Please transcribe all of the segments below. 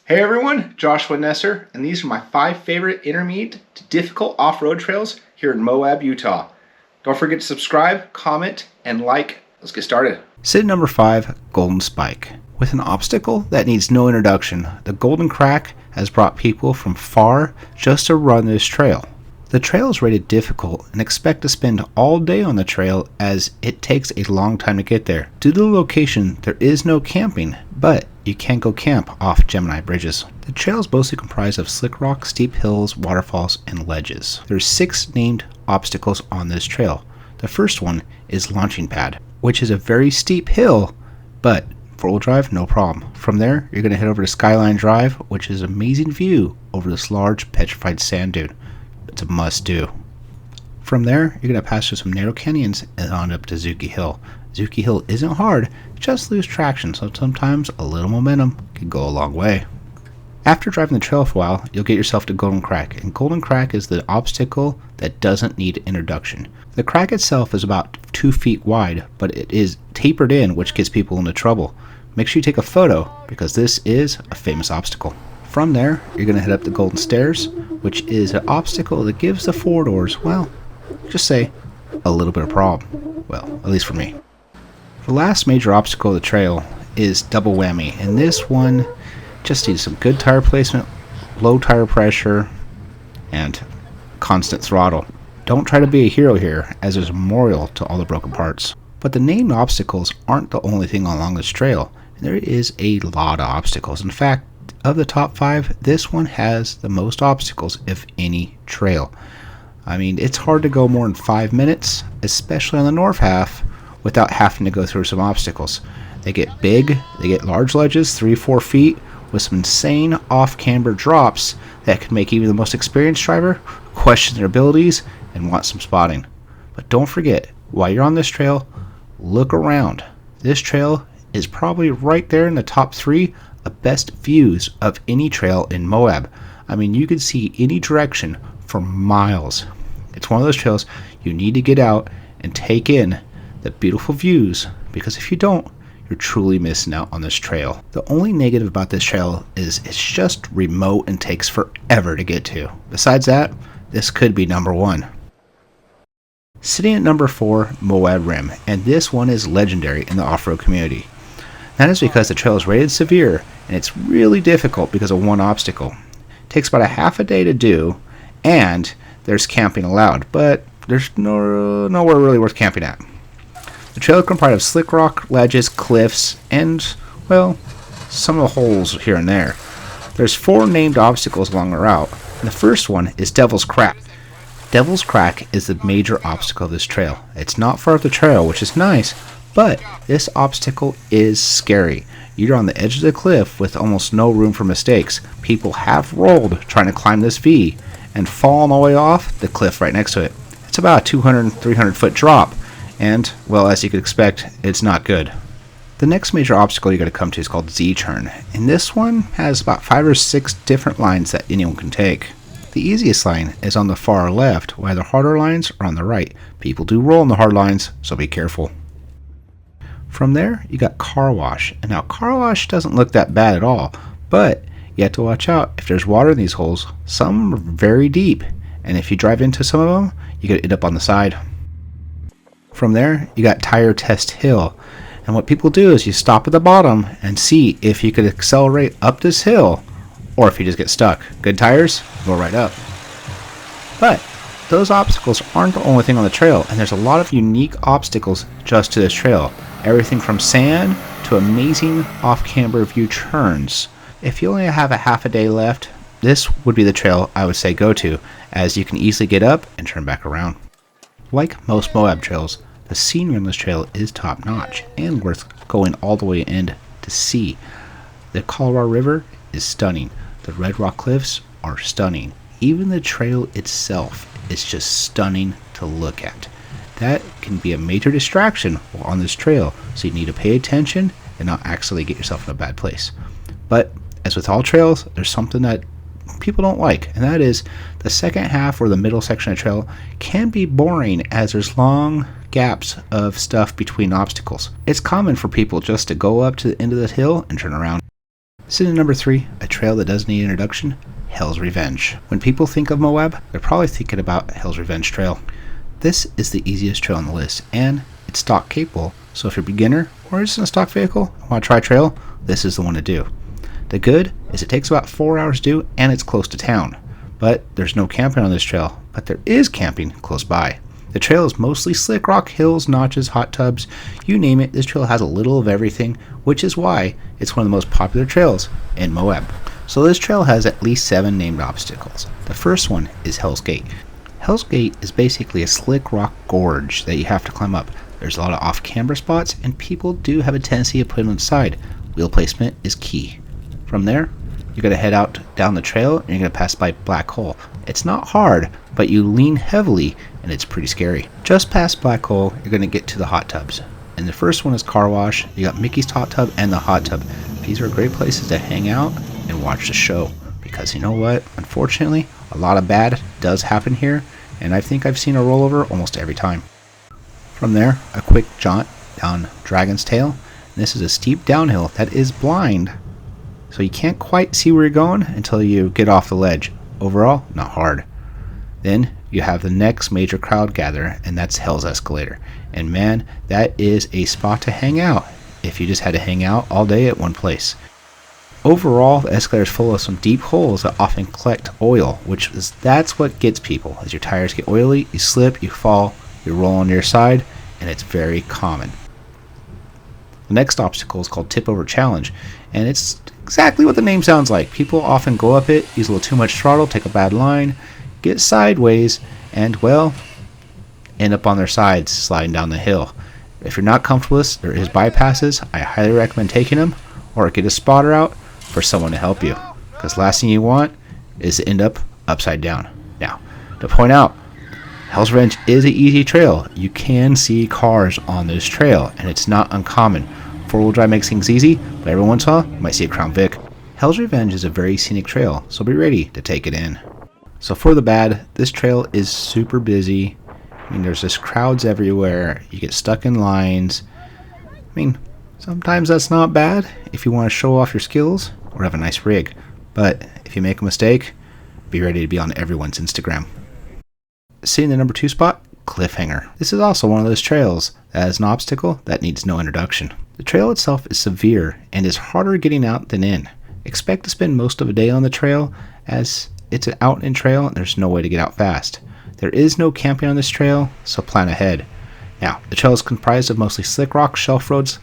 Hey everyone, Joshua Nesser, and these are my 5 favorite intermediate to difficult off-road trails here in Moab, Utah. Don't forget to subscribe, comment, and like. Let's get started. Sit number 5, Golden Spike. With an obstacle that needs no introduction, the Golden Crack has brought people from far just to run this trail. The trail is rated difficult and expect to spend all day on the trail as it takes a long time to get there. Due to the location, there is no camping, but you can go camp off Gemini bridges. The trail is mostly comprised of slick rock, steep hills, waterfalls, and ledges. There's 6 named obstacles on this trail. The first one is Launching Pad, which is a very steep hill, but four-wheel drive, no problem. From there, you're going to head over to Skyline Drive, which is an amazing view over this large petrified sand dune. It's a must-do. From there, you're going to pass through some narrow canyons and on up to Zuki Hill. Zuki Hill isn't hard, just lose traction, so sometimes a little momentum can go a long way. After driving the trail for a while, you'll get yourself to Golden Crack, and Golden Crack is the obstacle that doesn't need introduction. The crack itself is about 2 feet wide, but it is tapered in, which gets people into trouble. Make sure you take a photo, because this is a famous obstacle. From there, you're going to head up the Golden Stairs, which is an obstacle that gives the 4 doors, well, just say, a little bit of problem. Well, at least for me. The last major obstacle of the trail is Double Whammy, and this one just needs some good tire placement, low tire pressure, and constant throttle. Don't try to be a hero here, as there's a memorial to all the broken parts. But the named obstacles aren't the only thing along this trail. There is a lot of obstacles. In fact, of the top 5, this one has the most obstacles of any trail. I mean, it's hard to go more than 5 minutes, especially on the north half, without having to go through some obstacles. They get big, they get large ledges, 3-4 feet, with some insane off-camber drops that can make even the most experienced driver question their abilities and want some spotting. But don't forget, while you're on this trail, look around. This trail is probably right there in the top 3 of best views of any trail in Moab. I mean, you can see any direction for miles. It's one of those trails you need to get out and take in the beautiful views, because if you don't, you're truly missing out on this trail. The only negative about this trail is it's just remote and takes forever to get to. Besides that, this could be number 1. Sitting at number 4, Moab Rim, and this one is legendary in the off-road community. That is because the trail is rated severe, and it's really difficult because of one obstacle. It takes about a half a day to do, and there's camping allowed, but there's nowhere really worth camping at. The trail is comprised of slick rock, ledges, cliffs, and, well, some of the holes here and there. There's 4 named obstacles along the route, and the first one is Devil's Crack. Devil's Crack is the major obstacle of this trail. It's not far up the trail, which is nice, but this obstacle is scary. You're on the edge of the cliff with almost no room for mistakes. People have rolled trying to climb this V and fallen all the way off the cliff right next to it. It's about a 200, 300 foot drop, and, well, as you could expect, it's not good. The next major obstacle you got to come to is called Z-Turn, and this one has about 5 or 6 different lines that anyone can take. The easiest line is on the far left, while the harder lines are on the right. People do roll on the hard lines, so be careful. From there, you got Car Wash, and now Car Wash doesn't look that bad at all, but you have to watch out. If there's water in these holes, some are very deep, and if you drive into some of them, you could end up on the side. From there, you got Tire Test Hill, and what people do is you stop at the bottom and see if you could accelerate up this hill, or if you just get stuck. Good tires, go right up. But those obstacles aren't the only thing on the trail, and there's a lot of unique obstacles just to this trail. Everything from sand to amazing off-camber view turns. If you only have a half a day left, this would be the trail I would say go to, as you can easily get up and turn back around. Like most Moab trails, the scenery on this trail is top-notch and worth going all the way in to see. The Colorado River is stunning. The Red Rock Cliffs are stunning. Even the trail itself is just stunning to look at. That can be a major distraction while on this trail, so you need to pay attention and not accidentally get yourself in a bad place. But as with all trails, there's something that people don't like, and that is the second half or the middle section of the trail can be boring as there's long gaps of stuff between obstacles. It's common for people just to go up to the end of the hill and turn around. Sitting at number 3, a trail that doesn't need introduction, Hell's Revenge. When people think of Moab, they're probably thinking about Hell's Revenge Trail. This is the easiest trail on the list, and it's stock capable, so if you're a beginner or just in a stock vehicle and want to try trail, this is the one to do. The good is it takes about 4 hours to do, and it's close to town. But there's no camping on this trail, but there is camping close by. The trail is mostly slick rock, hills, notches, hot tubs, you name it. This trail has a little of everything, which is why it's one of the most popular trails in Moab. So this trail has at least 7 named obstacles. The first one is Hell's Gate. Hell's Gate is basically a slick rock gorge that you have to climb up. There's a lot of off-camber spots, and people do have a tendency to put it on the side. Wheel placement is key. From there, you're going to head out down the trail, and you're going to pass by Black Hole. It's not hard, but you lean heavily, and it's pretty scary. Just past Black Hole, you're going to get to the hot tubs. And the first one is Car Wash. You got Mickey's Hot Tub and the Hot Tub. These are great places to hang out and watch the show. Because you know what? Unfortunately, a lot of bad does happen here, and I think I've seen a rollover almost every time. From there, a quick jaunt down Dragon's Tail. And this is a steep downhill that is blind, so you can't quite see where you're going until you get off the ledge. Overall, not hard. Then you have the next major crowd gather, and that's Hell's Escalator. And man, that is a spot to hang out if you just had to hang out all day at one place. Overall, the escalator is full of some deep holes that often collect oil, that's what gets people. As your tires get oily, you slip, you fall, you roll on your side, and it's very common. The next obstacle is called Tip Over Challenge, and it's exactly what the name sounds like. People often go up it, use a little too much throttle, take a bad line, get sideways, and well, end up on their sides sliding down the hill. If you're not comfortable with this, there is bypasses. I highly recommend taking them, or get a spotter out for someone to help you, because last thing you want is to end up upside down. Now, to point out, Hell's Revenge is an easy trail. You can see cars on this trail, and it's not uncommon. 4-wheel drive makes things easy, but every once in a while, you might see a Crown Vic. Hell's Revenge is a very scenic trail, so be ready to take it in. So for the bad, this trail is super busy. I mean, there's just crowds everywhere. You get stuck in lines. I mean, sometimes that's not bad if you want to show off your skills or have a nice rig. But if you make a mistake, be ready to be on everyone's Instagram. Sitting in the number 2 spot, Cliffhanger. This is also one of those trails that has an obstacle that needs no introduction. The trail itself is severe and is harder getting out than in. Expect to spend most of a day on the trail, as it's an out-and-in trail and there's no way to get out fast. There is no camping on this trail, so plan ahead. Now, the trail is comprised of mostly slick rock, shelf roads,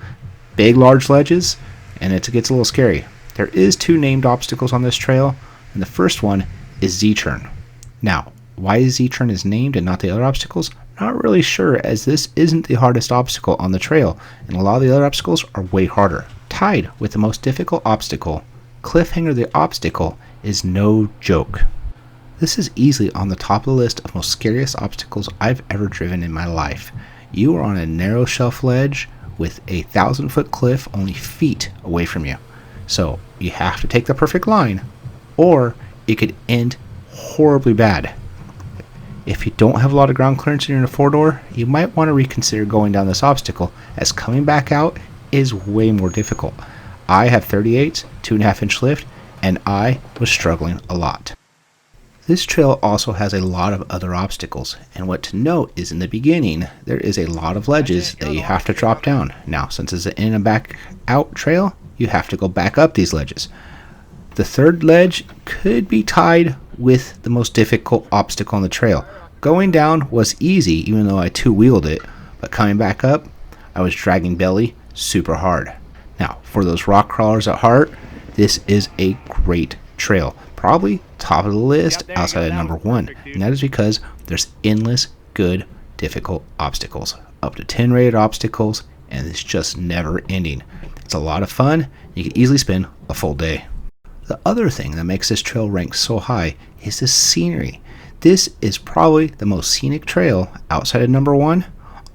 big large ledges, and it gets a little scary. There is 2 named obstacles on this trail, and the first one is Z-Turn. Now, why Z-Turn is named and not the other obstacles? Not really sure, as this isn't the hardest obstacle on the trail, and a lot of the other obstacles are way harder. Tied with the most difficult obstacle, Cliffhanger the obstacle is no joke. This is easily on the top of the list of most scariest obstacles I've ever driven in my life. You are on a narrow shelf ledge with a 1,000-foot cliff only feet away from you. So you have to take the perfect line, or it could end horribly bad. If you don't have a lot of ground clearance and you're in a 4-door, you might want to reconsider going down this obstacle, as coming back out is way more difficult. I have 38s, 2.5-inch lift, and I was struggling a lot. This trail also has a lot of other obstacles, and what to note is in the beginning, there is a lot of ledges that you have to drop down. Now, since it's an in and back out trail, you have to go back up these ledges. The third ledge could be tied with the most difficult obstacle on the trail. Going down was easy, even though I 2-wheeled it, but coming back up, I was dragging belly super hard. Now, for those rock crawlers at heart, this is a great trail. Probably top of the list outside of number 1, and that is because there's endless good difficult obstacles, up to 10 rated obstacles, and it's just never ending. It's a lot of fun. You can easily spend a full day. The other thing that makes this trail rank so high is the scenery. This is probably the most scenic trail outside of number 1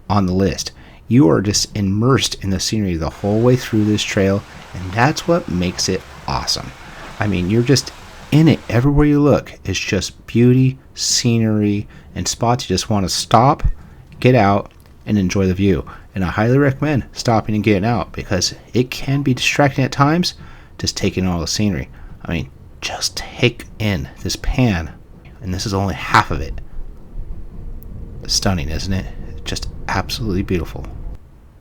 on the list. You are just immersed in the scenery the whole way through this trail, and that's what makes it awesome. I mean, you're just in it everywhere you look. It's just beauty, scenery, and spots you just want to stop, get out, and enjoy the view. And I highly recommend stopping and getting out, because it can be distracting at times, just taking in all the scenery. I mean, just take in this pan, and this is only half of it. Stunning, isn't it? Just absolutely beautiful.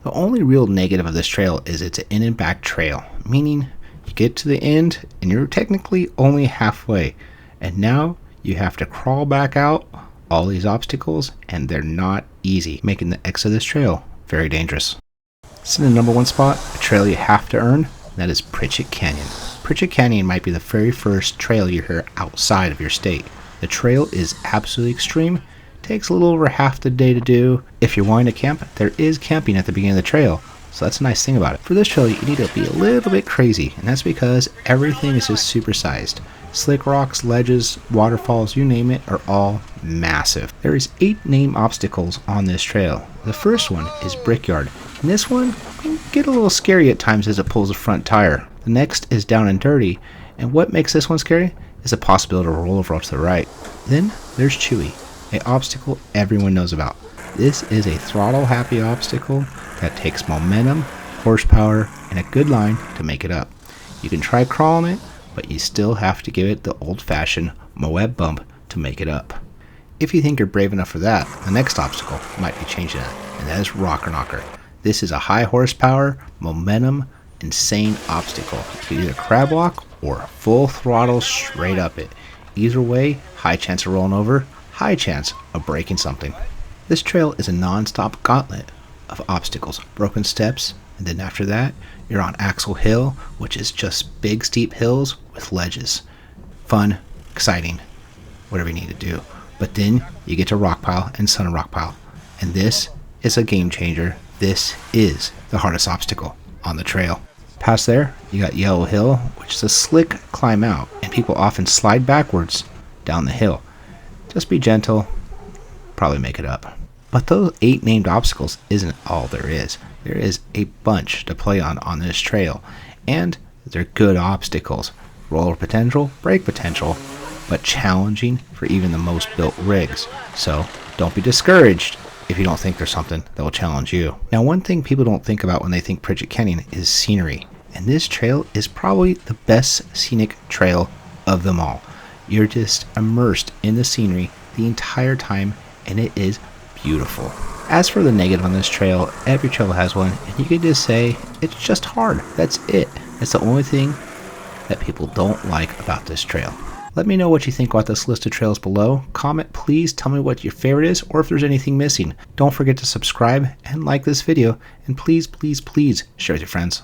The only real negative of this trail is it's an in and back trail, meaning you get to the end and you're technically only halfway, and now you have to crawl back out all these obstacles, and they're not easy, making the exit of this trail very dangerous. It's in the number 1 spot, a trail you have to earn, and that is Pritchett Canyon. Pritchett Canyon might be the very first trail you hear outside of your state. The trail is absolutely extreme. Takes a little over half the day to do. If you're wanting to camp, there is camping at the beginning of the trail, so that's a nice thing about it. For this trail, you need to be a little bit crazy, and that's because everything is just supersized. Slick rocks, ledges, waterfalls, you name it, are all massive. There is 8 named obstacles on this trail. The first one is Brickyard, and this one can get a little scary at times as it pulls the front tire. The next is Down and Dirty, and what makes this one scary is the possibility to roll over to the right. Then there's Chewy, an obstacle everyone knows about. This is a throttle happy obstacle that takes momentum, horsepower, and a good line to make it up. You can try crawling it, but you still have to give it the old-fashioned Moab bump to make it up. If you think you're brave enough for that, the next obstacle might be changing that, and that is Rocker Knocker. This is a high horsepower, momentum, insane obstacle. You can either crab walk or full throttle straight up it. Either way, high chance of rolling over, high chance of breaking something. This trail is a non-stop gauntlet of obstacles, broken steps, and then after that, you're on Axle Hill, which is just big steep hills with ledges. Fun, exciting, whatever you need to do. But then you get to Rock Pile and Sun Rock Pile, and this is a game changer. This is the hardest obstacle on the trail. Past there, you got Yellow Hill, which is a slick climb out, and people often slide backwards down the hill. Just be gentle, probably make it up. But those 8 named obstacles isn't all there is. There is a bunch to play on this trail, and they're good obstacles. Roller potential, brake potential, but challenging for even the most built rigs. So don't be discouraged if you don't think there's something that will challenge you. Now, one thing people don't think about when they think Pritchett Canyon is scenery, and this trail is probably the best scenic trail of them all. You're just immersed in the scenery the entire time, and it is beautiful. As for the negative on this trail, every trail has one, and you can just say it's just hard. That's it. It's the only thing that people don't like about this trail. Let me know what you think about this list of trails below. Comment, please. Tell me what your favorite is or if there's anything missing. Don't forget to subscribe and like this video, and please, please, please share with your friends.